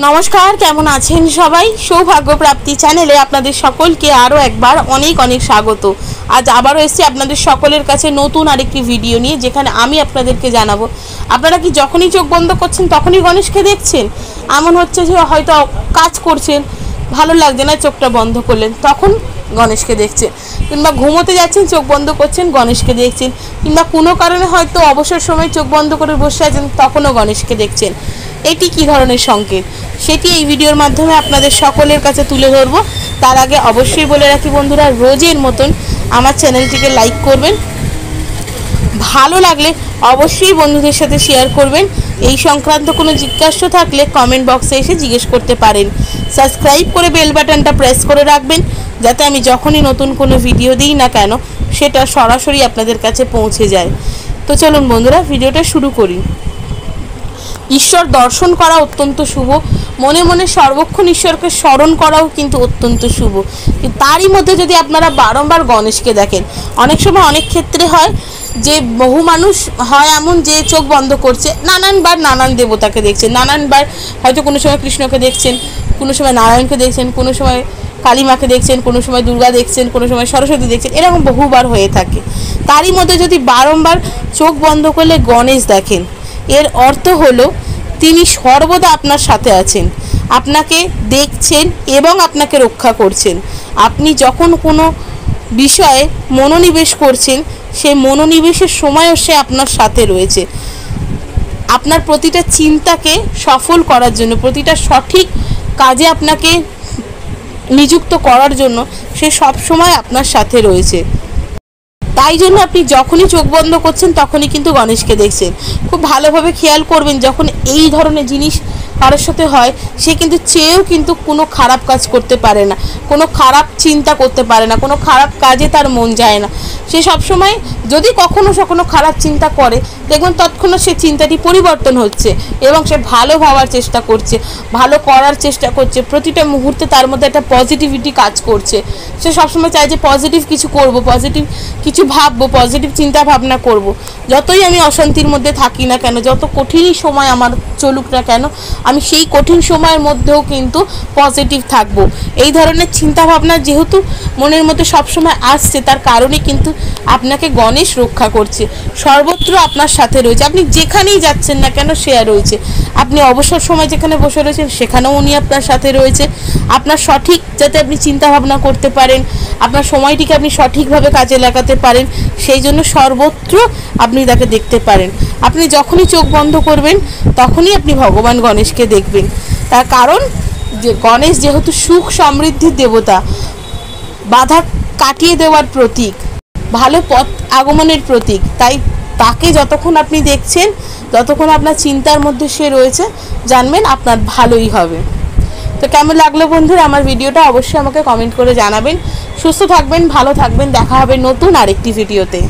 নমস্কার, কেমন আছেন সবাই? সৌভাগ্য প্রাপ্তি চ্যানেলে আপনাদের সকলকে আরও একবার অনেক অনেক স্বাগত। আজ আবারও এসেছি আপনাদের সকলের কাছে নতুন আরেকটি ভিডিও নিয়ে, যেখানে আমি আপনাদেরকে জানাবো আপনারা কি যখনই চোখ বন্ধ করছেন তখনই গণেশকে দেখছেন। এমন হচ্ছে যে হয়তো কাজ করছেন, ভালো লাগছে না, চোখটা বন্ধ করলেন, তখন গণেশকে দেখছেন, কিংবা ঘুমোতে যাচ্ছেন চোখ বন্ধ করছেন গণেশকে দেখছেন, কিংবা কোনো কারণে হয়তো অবসর সময় চোখ বন্ধ করে বসে আছেন তখনও গণেশকে দেখছেন। এটি কী ধরনের সংকেত সেটি এই ভিডিওর মাধ্যমে আপনাদের সকলের কাছে তুলে ধরব। তার আগে অবশ্যই বলে রাখি বন্ধুরা, রোজের মতন আমার চ্যানেলটিকে লাইক করবেন, ভালো লাগলে অবশ্যই বন্ধুদের সাথে শেয়ার করবেন। এই সংক্রান্ত কোনো জিজ্ঞাসা থাকলে কমেন্ট বক্সে এসে জিজ্ঞেস করতে পারেন। সাবস্ক্রাইব করে বেল বাটনটা প্রেস করে রাখবেন, যাতে আমি যখনই নতুন কোনো ভিডিও দিই না কেন সেটা সরাসরি আপনাদের কাছে পৌঁছে যায়। তো চলুন বন্ধুরা, ভিডিওটা শুরু করি। ঈশ্বর দর্শন করা অত্যন্ত শুভ, মনে মনে সর্বক্ষণ ঈশ্বরকে স্মরণ করাও কিন্তু অত্যন্ত শুভ। তারই মধ্যে যদি আপনারা বারংবার গণেশকে দেখেন, অনেক সময় অনেক ক্ষেত্রে হয় যে বহু মানুষ হয় এমন যে চোখ বন্ধ করছে, নানানবার নানান দেবতাকে দেখছেন, নানানবার হয়তো কোনো সময় কৃষ্ণকে দেখছেন, কোনো সময় নারায়ণকে দেখছেন, কোনো সময় কালী মাকে দেখছেন, কোনো সময় দুর্গা দেখছেন, কোনো সময় সরস্বতী দেখছেন, এরকম বহুবার হয়ে থাকে। তারই মধ্যে যদি বারংবার চোখ বন্ধ করলে গণেশ দেখেন, এর অর্থ হলো তিনি সর্বদা আপনার সাথে আছেন, আপনাকে দেখছেন এবং আপনাকে রক্ষা করছেন। আপনি যখন কোনো বিষয়ে মনোনিবেশ করছেন, সেই মনোনিবেশের সময়ও সে আপনার সাথে রয়েছে। আপনার প্রতিটা চিন্তাকে সফল করার জন্য, প্রতিটা সঠিক কাজে আপনাকে নিযুক্ত করার জন্য সে সবসময় আপনার সাথে রয়েছে। তাই জন্য আপনি যখনই চোখ বন্ধ করছেন তখনই কিন্তু গণেশকে দেখছেন। খুব ভালোভাবে খেয়াল করবেন, যখন এই ধরনের জিনিস কারোর সাথে হয়, সে কিন্তু চেয়েও কিন্তু কোনো খারাপ কাজ করতে পারে না, কোনো খারাপ চিন্তা করতে পারে না, কোনো খারাপ কাজে তার মন যায় না। সে সবসময় যদি কখনো খারাপ চিন্তা করে, দেখবেন তৎক্ষণাৎ সে চিন্তাটি পরিবর্তন হচ্ছে এবং সে ভালো ভাবার চেষ্টা করছে, ভালো করার চেষ্টা করছে, প্রতিটা মুহূর্তে তার মধ্যে একটা পজিটিভিটি কাজ করছে। সে সবসময় চায় যে পজিটিভ কিছু করব, পজিটিভ কিছু ভাববো, পজিটিভ চিন্তা ভাবনা করব। যতই আমি অশান্তির মধ্যে থাকি না কেন, যত কঠিন সময় আমার চলুক না কেন, আমি সেই কঠিন সময়ের মধ্যেও কিন্তু পজিটিভ থাকব। এই ধরনের চিন্তা ভাবনা যেহেতু মনের মধ্যে সবসময় আসছে, তার কারণে কিন্তু আপনাকে গণেশ রক্ষা করছে, সর্বত্র আপনার সাথে রয়েছে। আপনি যেখানেই যাচ্ছেন না কেন সে রয়েছে। আপনি অবসর সময় যেখানে বসে রয়েছেন সেখানেও উনি আপনার সাথে রয়েছে। আপনার সঠিক যাতে আপনি চিন্তা ভাবনা করতে পারেন, আপনার সময়টিকে আপনি সঠিকভাবে কাজে লাগাতে পারেন, সেই জন্য সর্বত্র আপনি তাকে দেখতে পারেন। আপনি যখনই চোখ বন্ধ করবেন তখনই আপনি ভগবান গণেশকে দেখবেন। তার কারণ যে গণেশ যেহেতু সুখ সমৃদ্ধির দেবতা, বাধা কাটিয়ে দেওয়ার প্রতীক, ভালো পথ আগমনের প্রতীক, তাই তাকে যতক্ষণ আপনি দেখছেন, যতক্ষণ আপনার চিন্তার মধ্যে সে রয়েছে, জানবেন আপনার ভালোই হবে। তো কেমন লাগলো বন্ধুরা আমার ভিডিওটা, অবশ্যই আমাকে কমেন্ট করে জানাবেন। সুস্থ থাকবেন, ভালো থাকবেন, দেখা হবে নতুন আরেকটি ভিডিওতে।